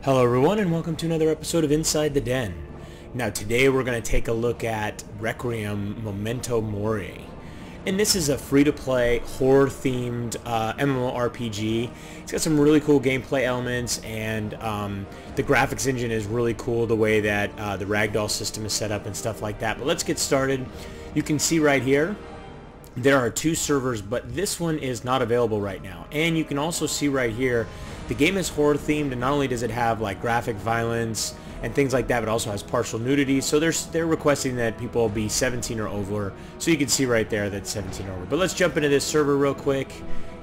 Hello everyone and welcome to another episode of Inside the Den. Now today we're going to take a look at Requiem Momento Mori. And this is a free-to-play, horror-themed MMORPG. It's got some really cool gameplay elements, and the graphics engine is really cool, the way that the ragdoll system is set up and stuff like that. But let's get started. You can see right here, there are two servers, but this one is not available right now. And you can also see right here, the game is horror themed, and not only does it have like graphic violence and things like that, but also has partial nudity. So they're requesting that people be 17 or over. So you can see right there that 17 or over. But let's jump into this server real quick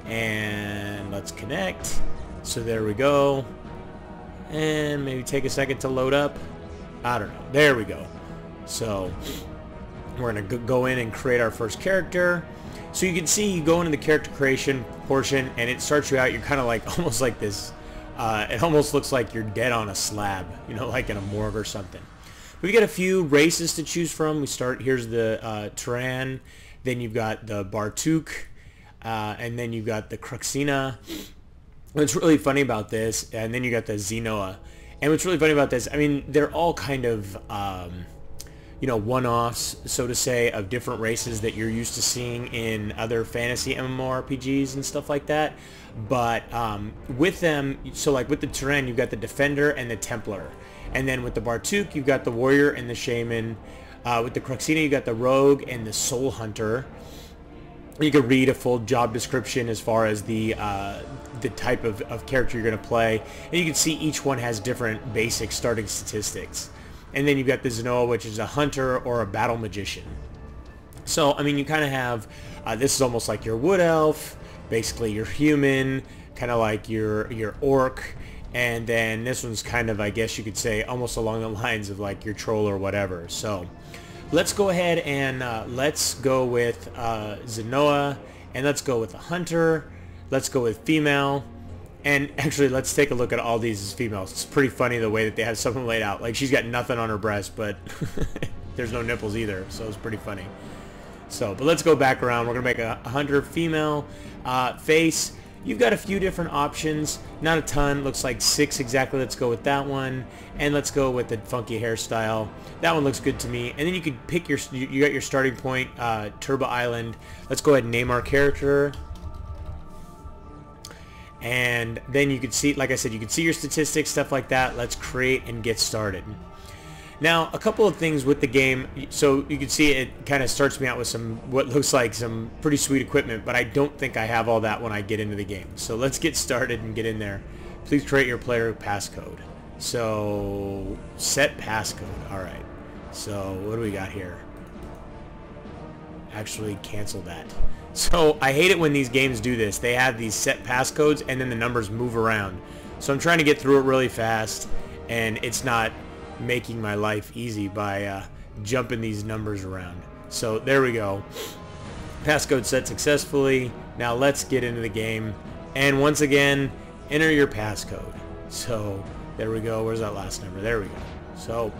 and let's connect. So there we go. And maybe take a second to load up. I don't know. There we go. So we're going to go in and create our first character. So you can see you go into the character creation portion and it starts you out. You're kind of like almost like this. It almost looks like you're dead on a slab, you know, like in a morgue or something. We've got a few races to choose from. We start, here's the Turan, then you've got the Bartuk, and then you've got the Cruxina. What's really funny about this, and then you got the Xenoa. And what's really funny about this, I mean, they're all kind of you know, one-offs, so to say, of different races that you're used to seeing in other fantasy MMORPGs and stuff like that. But with them, so like with the Turan, you've got the Defender and the Templar. And then with the Bartuk, you've got the Warrior and the Shaman. With the Cruxina, you've got the Rogue and the Soul Hunter. You can read a full job description as far as the type of character you're going to play. And you can see each one has different basic starting statistics. And then you've got the Xenoa, which is a hunter or a battle magician. So, I mean, you kind of have, this is almost like your wood elf, basically your human, kind of like your orc, and then this one's kind of, I guess you could say, almost along the lines of like your troll or whatever. So, let's go ahead and let's go with Xenoa, and let's go with the hunter, let's go with female. And actually, let's take a look at all these as females. It's pretty funny the way that they have something laid out. Like, she's got nothing on her breast, but there's no nipples either, so it's pretty funny. So, but let's go back around. We're going to make a hunter female face. You've got a few different options. Not a ton. Looks like 6 exactly. Let's go with that one. And let's go with the funky hairstyle. That one looks good to me. And then you could pick your, you got your starting point, Turbo Island. Let's go ahead and name our character. And then you can see, like I said, you can see your statistics, stuff like that. Let's create and get started. Now, a couple of things with the game. So you can see it kind of starts me out with some, what looks like some pretty sweet equipment, but I don't think I have all that when I get into the game. So let's get started and get in there. Please create your player passcode. So set passcode. All right. So what do we got here? Actually cancel that. So I hate it when these games do this. They have these set passcodes and then the numbers move around. So I'm trying to get through it really fast, and it's not making my life easy by jumping these numbers around. So there we go. Passcode set successfully. Now let's get into the game. And once again, enter your passcode. So there we go. Where's that last number? There we go. So,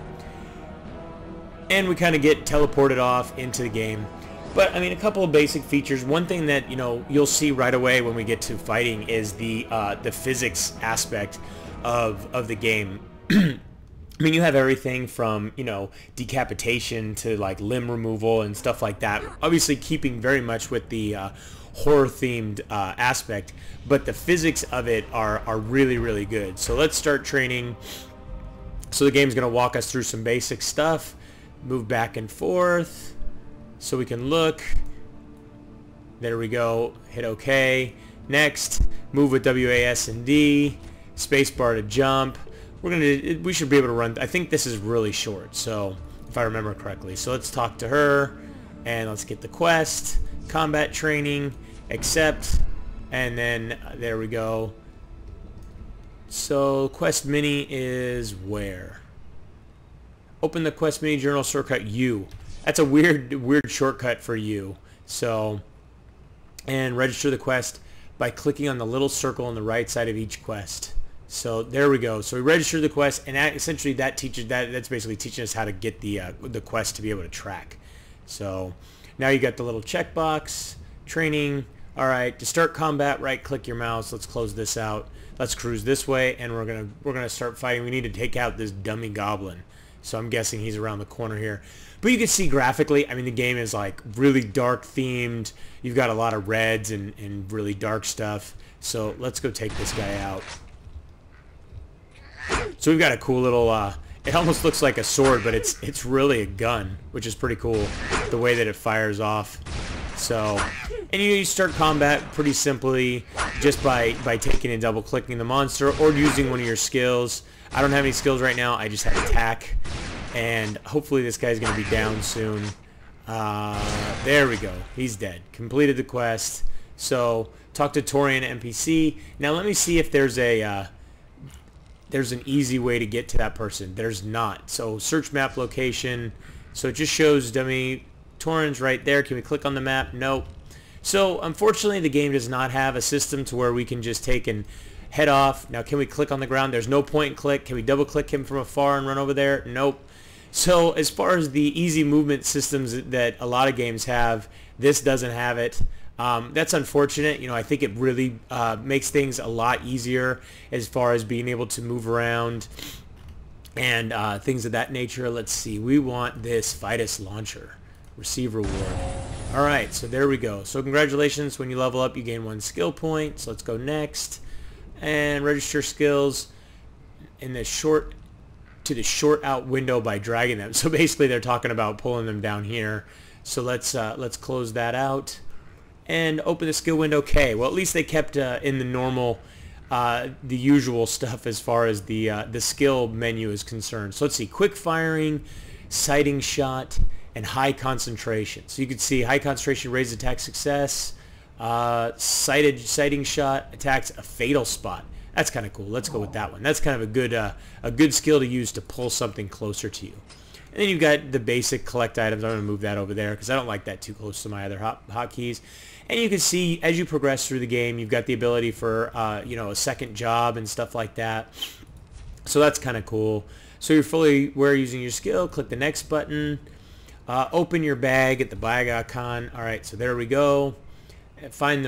and we kind of get teleported off into the game. But, I mean, a couple of basic features. One thing that, you know, you'll see right away when we get to fighting is the physics aspect of the game. I mean, you have everything from, you know, decapitation to, like, limb removal and stuff like that. Obviously, keeping very much with the horror-themed aspect. But the physics of it are really, really good. So let's start training. So the game's going to walk us through some basic stuff. Move back and forth. So we can look. There we go. Hit OK. Next, move with WAS and D. Spacebar to jump. We should be able to run. I think this is really short, so if I remember correctly. So let's talk to her, and let's get the quest. Combat training. Accept. And then there we go. So quest mini is where? Open the quest mini journal shortcut U. That's a weird shortcut for you. So, and register the quest by clicking on the little circle on the right side of each quest. So there we go. So we registered the quest, and essentially that teaches that's basically teaching us how to get the quest to be able to track. So now you got the little checkbox, training, Alright, to start combat, right click your mouse. Let's close this out. Let's cruise this way, and we're gonna start fighting. We need to take out this dummy goblin. So I'm guessing he's around the corner here. But you can see graphically, I mean, the game is like really dark themed. You've got a lot of reds and really dark stuff. So let's go take this guy out. So we've got a cool little, it almost looks like a sword, but it's really a gun, which is pretty cool, the way that it fires off. So, and you start combat pretty simply just by taking and double clicking the monster or using one of your skills. I don't have any skills right now, I just have attack. And hopefully this guy's going to be down soon. There we go. He's dead. Completed the quest. So, talk to Torian NPC. Now let me see if there's an easy way to get to that person. There's not. So, search map location. So, it just shows dummy Torian's right there. Can we click on the map? Nope. So, unfortunately, the game does not have a system to where we can just take and head off. Now, can we click on the ground? There's no point and click. Can we double click him from afar and run over there? Nope. So as far as the easy movement systems that a lot of games have, this doesn't have it. That's unfortunate. You know, I think it really makes things a lot easier as far as being able to move around and things of that nature. Let's see. We want this Fidus launcher. Receive reward. Alright, so there we go. So congratulations. When you level up, you gain 1 skill point. So let's go next. And register skills in the short out window by dragging them. So basically they're talking about pulling them down here. So let's close that out and open the skill window. Okay, well at least they kept in the normal the usual stuff as far as the skill menu is concerned. So let's see, quick firing, sighting shot, and high concentration. So you can see high concentration raises attack success, sighting shot attacks a fatal spot. That's kind of cool. Let's go with that one. That's kind of a good skill to use to pull something closer to you. And then you've got the basic collect items. I'm going to move that over there because I don't like that too close to my other hotkeys. And you can see as you progress through the game, you've got the ability for you know, a second job and stuff like that. So that's kind of cool. So you're fully aware using your skill. Click the next button. Open your bag at the bag icon. All right, so there we go. Find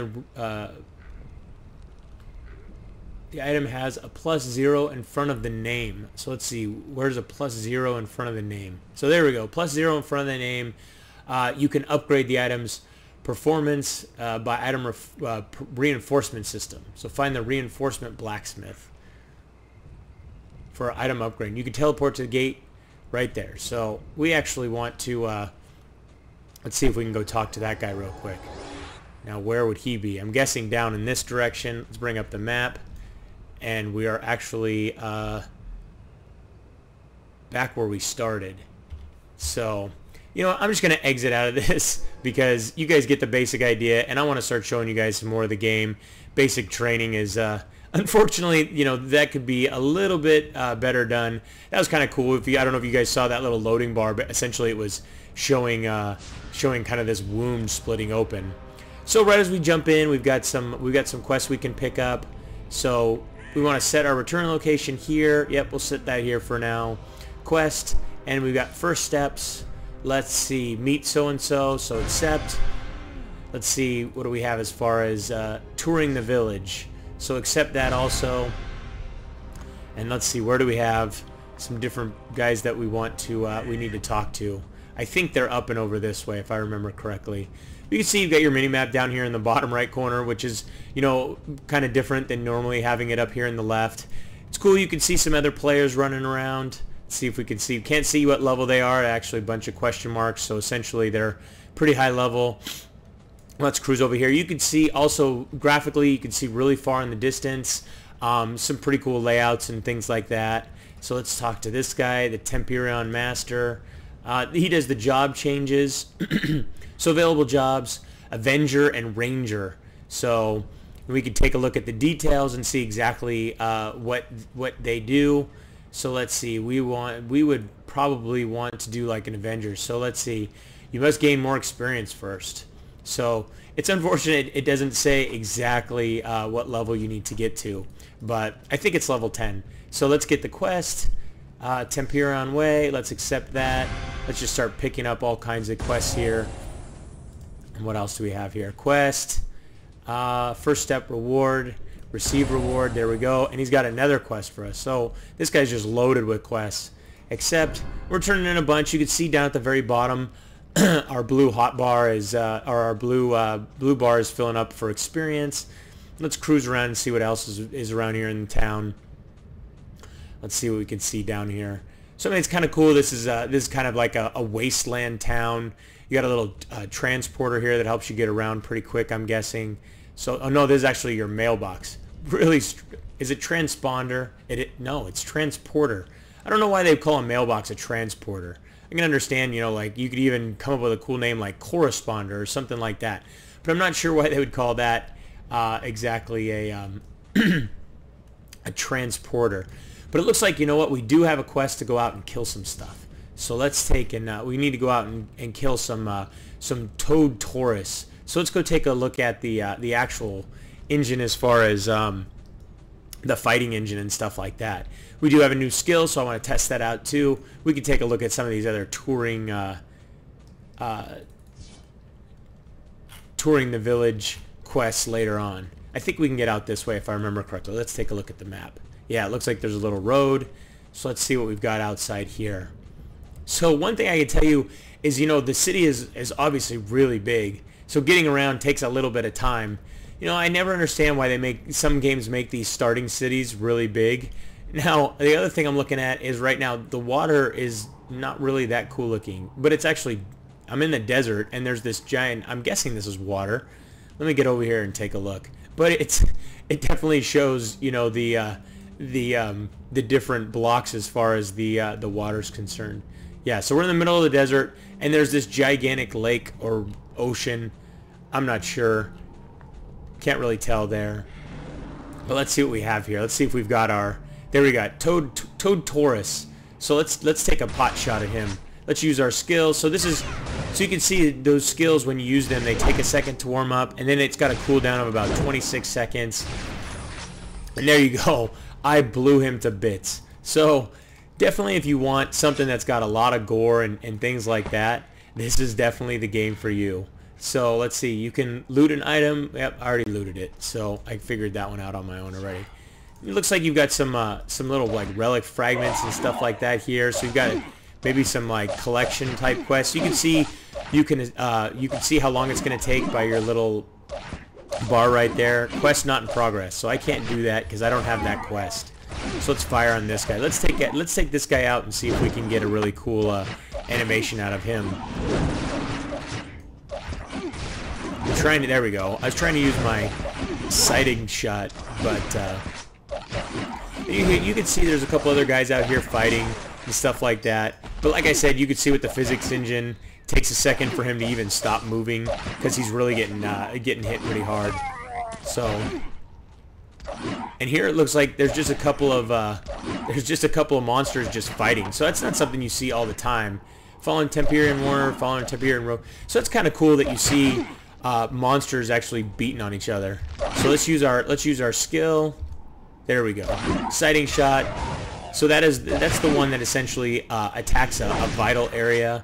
the item has a +0 in front of the name. So let's see, where's a +0 in front of the name? So there we go, +0 in front of the name. You can upgrade the item's performance by item reinforcement system. So find the reinforcement blacksmith for item upgrade. You can teleport to the gate right there. So we actually want to, let's see if we can go talk to that guy real quick. Now where would he be? I'm guessing down in this direction. Let's bring up the map. And we are actually back where we started. So, you know, I'm just going to exit out of this because you guys get the basic idea, and I want to start showing you guys some more of the game. Basic training is, unfortunately, you know, that could be a little bit better done. That was kind of cool. I don't know if you guys saw that little loading bar, but essentially it was showing kind of this wound splitting open. So right as we jump in, we've got some quests we can pick up. So we want to set our return location here. Yep, we'll set that here for now. Quest, and we've got first steps. Let's see, meet so-and-so, so accept. Let's see, what do we have as far as touring the village. So accept that also. And let's see, where do we have some different guys that we want to, we need to talk to. I think they're up and over this way, if I remember correctly. You can see you've got your mini-map down here in the bottom right corner, which is, you know, kind of different than normally having it up here in the left. It's cool. You can see some other players running around. Let's see if we can see. You can't see what level they are. Actually, a bunch of question marks. So essentially, they're pretty high level. Let's cruise over here. You can see also graphically, you can see really far in the distance. Some pretty cool layouts and things like that. So let's talk to this guy, the Temperion Master. He does the job changes. So available jobs, Avenger and Ranger. So we can take a look at the details and see exactly what they do. So let's see. We would probably want to do like an Avenger. So let's see. You must gain more experience first. So it's unfortunate it doesn't say exactly what level you need to get to, but I think it's level 10. So let's get the quest. Temperion Way. Let's accept that. Let's just start picking up all kinds of quests here. And what else do we have here? Quest. First step reward, receive reward, there we go. And he's got another quest for us. So this guy's just loaded with quests. Except we're turning in a bunch. You can see down at the very bottom our blue hot bar is, or our blue bar is filling up for experience. Let's cruise around and see what else is around here in the town. Let's see what we can see down here. So I mean, it's kind of cool. This is kind of like a wasteland town. You got a little transporter here that helps you get around pretty quick, I'm guessing. So, oh no, this is actually your mailbox. Really, is it transponder? No, it's transporter. I don't know why they call a mailbox a transporter. I can understand, you know, like you could even come up with a cool name like corresponder or something like that. But I'm not sure why they would call that exactly a a transporter. But it looks like, you know what, we do have a quest to go out and kill some stuff. So let's take and we need to go out and kill some toad Taurus. So let's go take a look at the actual engine as far as the fighting engine and stuff like that. We do have a new skill, so I want to test that out too. We can take a look at some of these other touring the village quests later on. I think we can get out this way if I remember correctly. Let's take a look at the map. Yeah, it looks like there's a little road. So let's see what we've got outside here. So one thing I can tell you is, you know, the city is obviously really big. So getting around takes a little bit of time. You know, I never understand why some games make these starting cities really big. Now, the other thing I'm looking at is right now the water is not really that cool looking, but it's actually, I'm in the desert and there's this giant, I'm guessing this is water. Let me get over here and take a look. But it definitely shows, you know, the different blocks as far as the water's concerned. Yeah, so we're in the middle of the desert and there's this gigantic lake or ocean. I'm not sure. Can't really tell there. But let's see what we have here. Let's see if we've got our, there we got Toad Taurus. So let's take a pot shot at him. Let's use our skills. So this is, so you can see those skills when you use them, they take a second to warm up and then it's got a cooldown of about 26 seconds. And there you go. I blew him to bits. So definitely if you want something that's got a lot of gore and things like that, this is definitely the game for you. So let's see, you can loot an item. Yep, I already looted it, so I figured that one out on my own already. It looks like you've got some little like relic fragments and stuff like that here. So you've got maybe some like collection type quests. You can see how long it's going to take by your little bar right there. Quest not in progress, so I can't do that because I don't have that quest. So let's fire on this guy. Let's take this guy out and see if we can get a really cool animation out of him. There we go. I was trying to use my sighting shot, but you can see there's a couple other guys out here fighting and stuff like that. But like I said, you can see with the physics engine, it takes a second for him to even stop moving because he's really getting hit pretty hard. So, and here it looks like there's just a couple of monsters just fighting. So that's not something you see all the time. Fallen Temperian Warrior, Fallen Temperian Rogue. So it's kind of cool that you see monsters actually beating on each other. So let's use our skill. There we go. Sighting shot. So that's the one that essentially attacks a vital area,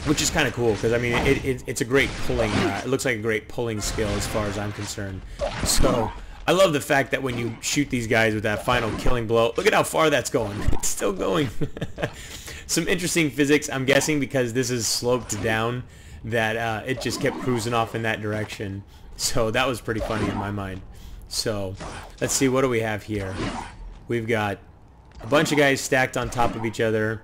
which is kind of cool because I mean it's a great pulling. It looks like a great pulling skill as far as I'm concerned. So I love the fact that when you shoot these guys with that final killing blow, look at how far that's going. It's still going. Some interesting physics, I'm guessing, because this is sloped down, that it just kept cruising off in that direction. So that was pretty funny in my mind. So let's see, what do we have here? We've got a bunch of guys stacked on top of each other.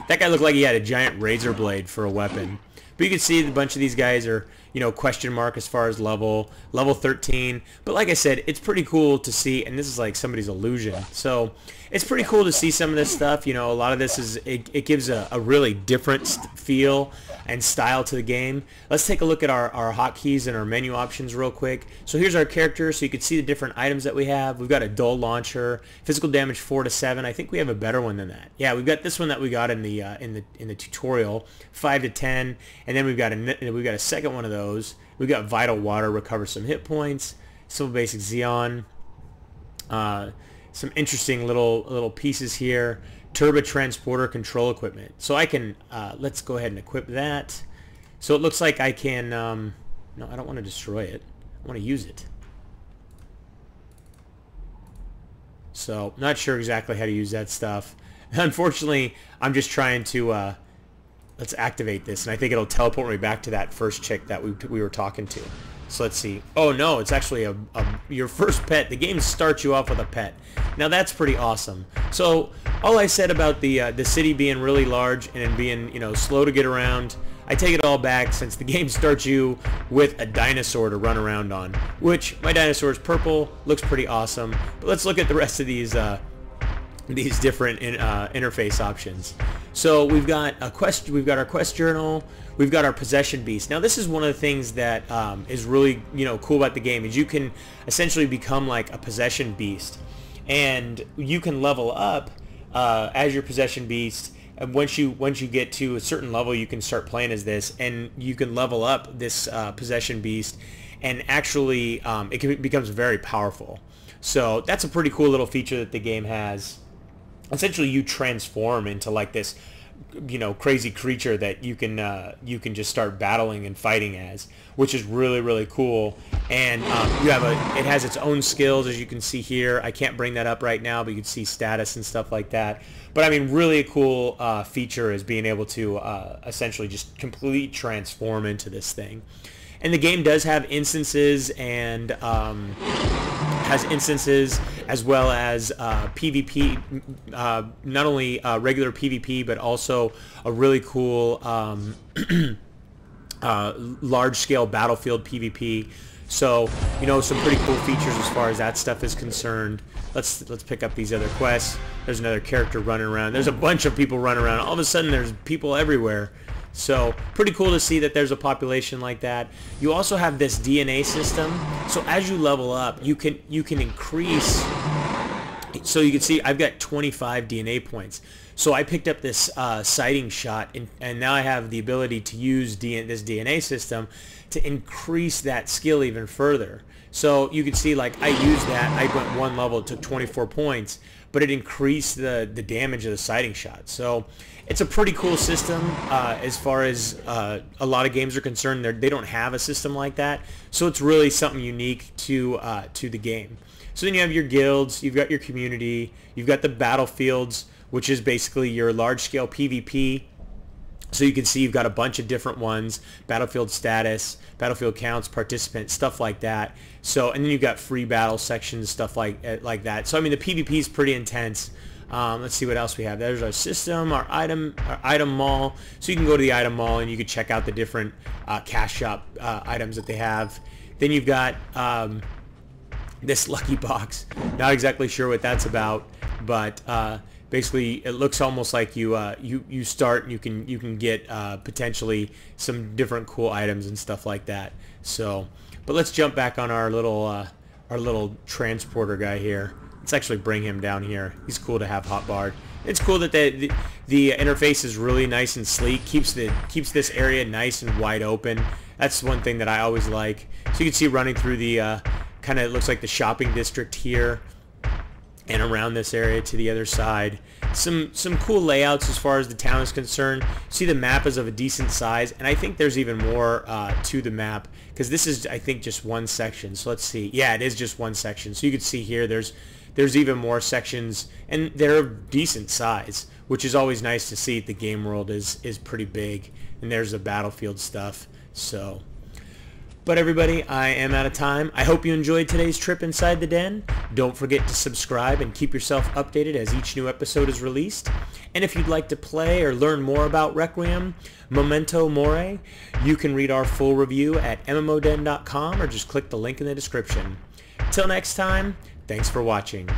That guy looked like he had a giant razor blade for a weapon. But you can see a bunch of these guys are, you know, question mark as far as level 13. But like I said, it's pretty cool to see, and this is like somebody's illusion. So it's pretty cool to see some of this stuff. You know, a lot of this is, it gives a really different feel and style to the game. Let's take a look at our hotkeys and our menu options real quick. So here's our character, so you can see the different items that we have. We've got a dull launcher, physical damage 4 to 7. I think we have a better one than that. Yeah, we've got this one that we got in the tutorial, 5 to 10, and then we've got a second one of those. We've got vital water, recover some hit points, simple basic Xeon, some interesting little pieces here. Turbo transporter control equipment. So I can let's go ahead and equip that. So it looks like I can No, I don't want to destroy it. I want to use it. So, not sure exactly how to use that stuff. Unfortunately, I'm just trying to, let's activate this, and I think it'll teleport me back to that first chick that we were talking to. So let's see. Oh no, it's actually your first pet. The game starts you off with a pet. Now that's pretty awesome. So all I said about the city being really large and being, you know, slow to get around, I take it all back, since the game starts you with a dinosaur to run around on, which my dinosaur is purple, looks pretty awesome. But let's look at the rest of these different interface options. So we've got a quest. We've got our quest journal. We've got our possession beast. Now this is one of the things that is really, you know, cool about the game, is you can essentially become like a possession beast, and you can level up as your possession beast. And once you get to a certain level, you can start playing as this, and you can level up this possession beast, and actually it becomes very powerful. So that's a pretty cool little feature that the game has. Essentially, you transform into like this, you know, crazy creature that you can just start battling and fighting as, which is really, really cool. And it has its own skills, as you can see here. I can't bring that up right now, but you can see status and stuff like that. But I mean, really a cool feature is being able to essentially just completely transform into this thing. And the game does have instances, and as well as PvP, not only regular PvP, but also a really cool large-scale battlefield PvP. So, you know, some pretty cool features as far as that stuff is concerned. Let's pick up these other quests. There's another character running around. There's a bunch of people running around. All of a sudden, there's people everywhere. So pretty cool to see that there's a population like that. You also have this DNA system. So as you level up, you can increase. So you can see I've got 25 DNA points. So I picked up this sighting shot, and now I have the ability to use this DNA system to increase that skill even further. So you can see, like, I used that. I went one level, it took 24 points, but it increased the damage of the sighting shot. So it's a pretty cool system as far as a lot of games are concerned. They don't have a system like that, so it's really something unique to the game. So then you have your guilds, you've got your community, you've got the battlefields, which is basically your large-scale PvP. So you can see you've got a bunch of different ones: battlefield status, battlefield counts, participants, stuff like that. So, and then you've got free battle sections, stuff like that. So I mean, the PvP is pretty intense. Let's see what else we have. There's our system, our item mall. So you can go to the item mall and you can check out the different cash shop items that they have. Then you've got this lucky box. Not exactly sure what that's about, but basically it looks almost like you start and you can get potentially some different cool items and stuff like that. So, but let's jump back on our little transporter guy here. Let's actually bring him down here. He's cool to have hotbarred. It's cool that the interface is really nice and sleek. Keeps this area nice and wide open. That's one thing that I always like. So you can see running through the kind of, it looks like the shopping district here, and around this area to the other side. Some cool layouts as far as the town is concerned. See, the map is of a decent size, and I think there's even more to the map, because this is, I think, just one section. So let's see. Yeah, it is just one section. So you can see here there's even more sections, and they're of decent size, which is always nice to see. The game world is pretty big, and there's the battlefield stuff. So, but everybody, I am out of time. I hope you enjoyed today's trip inside the den. Don't forget to subscribe and keep yourself updated as each new episode is released. And if you'd like to play or learn more about Requiem Momento Mori, you can read our full review at MMOden.com or just click the link in the description. Till next time, thanks for watching.